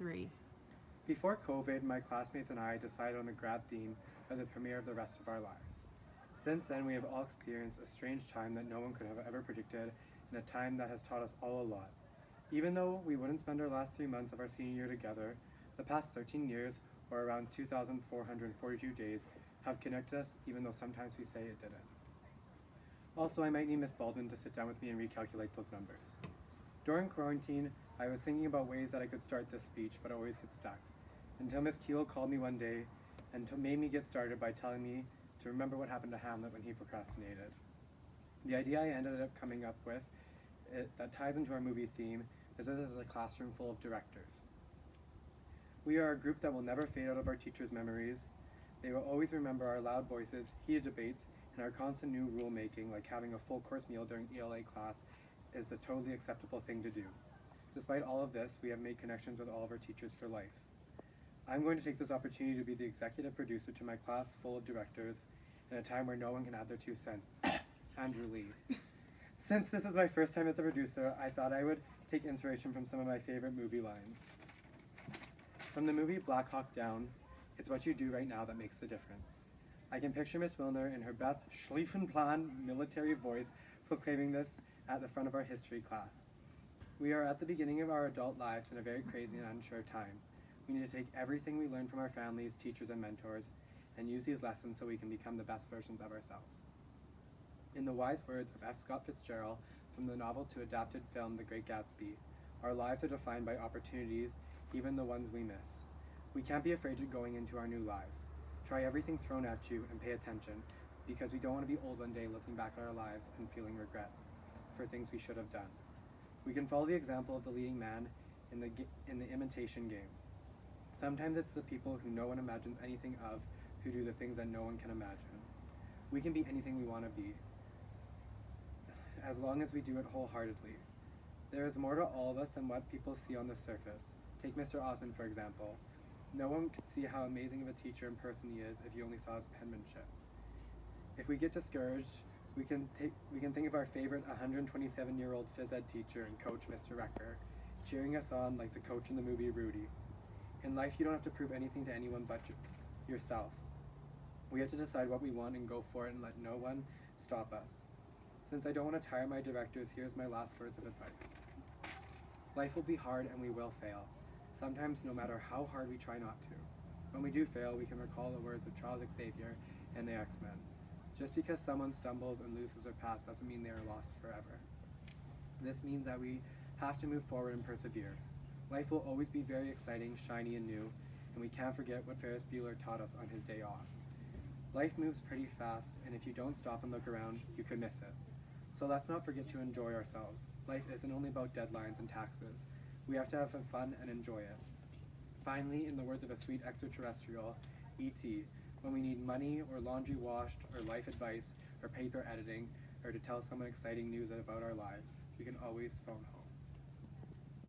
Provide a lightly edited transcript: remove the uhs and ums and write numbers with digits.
3. Before COVID, my classmates and I decided on the grad theme for the premiere of The Rest of Our Lives. Since then, we have all experienced a strange time that no one could have ever predicted, and a time that has taught us all a lot. Even though we wouldn't spend our last 3 months of our senior year together, the past 13 years, or around 2,442 days, have connected us, even though sometimes we say it didn't. Also, I might need Miss Baldwin to sit down with me and recalculate those numbers. During quarantine, I was thinking about ways that I could start this speech, but always get stuck. Until Miss Keel called me one day and made me get started by telling me to remember what happened to Hamlet when he procrastinated. The idea I ended up coming up with that ties into our movie theme is this is a classroom full of directors. We are a group that will never fade out of our teachers' memories. They will always remember our loud voices, heated debates, and our constant new rulemaking, like having a full course meal during ELA class is a totally acceptable thing to do. Despite all of this, we have made connections with all of our teachers for life. I'm going to take this opportunity to be the executive producer to my class full of directors in a time where no one can add their 2 cents. Andrew Lee. Since this is my first time as a producer, I thought I would take inspiration from some of my favorite movie lines. From the movie Black Hawk Down, it's what you do right now that makes the difference. I can picture Miss Wilner in her best Schlieffenplan military voice proclaiming this at the front of our history class. We are at the beginning of our adult lives in a very crazy and unsure time. We need to take everything we learn from our families, teachers, and mentors and use these lessons so we can become the best versions of ourselves. In the wise words of F. Scott Fitzgerald from the novel to adapted film The Great Gatsby, our lives are defined by opportunities, even the ones we miss. We can't be afraid of going into our new lives. Try everything thrown at you and pay attention, because we don't want to be old one day looking back at our lives and feeling regret for things we should have done. We can follow the example of the leading man in the Imitation Game. Sometimes it's the people who no one imagines anything of who do the things that no one can imagine. We can be anything we want to be, as long as we do it wholeheartedly. There is more to all of us than what people see on the surface. Take Mr. Osmond, for example. No one could see how amazing of a teacher in person he is if you only saw his penmanship. If we get discouraged, we can think of our favorite 127-year-old phys ed teacher and coach, Mr. Recker, cheering us on like the coach in the movie Rudy. In life, you don't have to prove anything to anyone but yourself. We have to decide what we want and go for it and let no one stop us. Since I don't want to tire my directors, here's my last words of advice. Life will be hard and we will fail. Sometimes no matter how hard we try not to. When we do fail, we can recall the words of Charles Xavier and the X-Men. Just because someone stumbles and loses their path doesn't mean they are lost forever. This means that we have to move forward and persevere. Life will always be very exciting, shiny, and new, and we can't forget what Ferris Bueller taught us on his day off. Life moves pretty fast, and if you don't stop and look around, you could miss it. So let's not forget to enjoy ourselves. Life isn't only about deadlines and taxes. We have to have some fun and enjoy it. Finally, in the words of a sweet extraterrestrial, E.T., when we need money or laundry washed or life advice or paper editing or to tell someone exciting news about our lives, we can always phone home.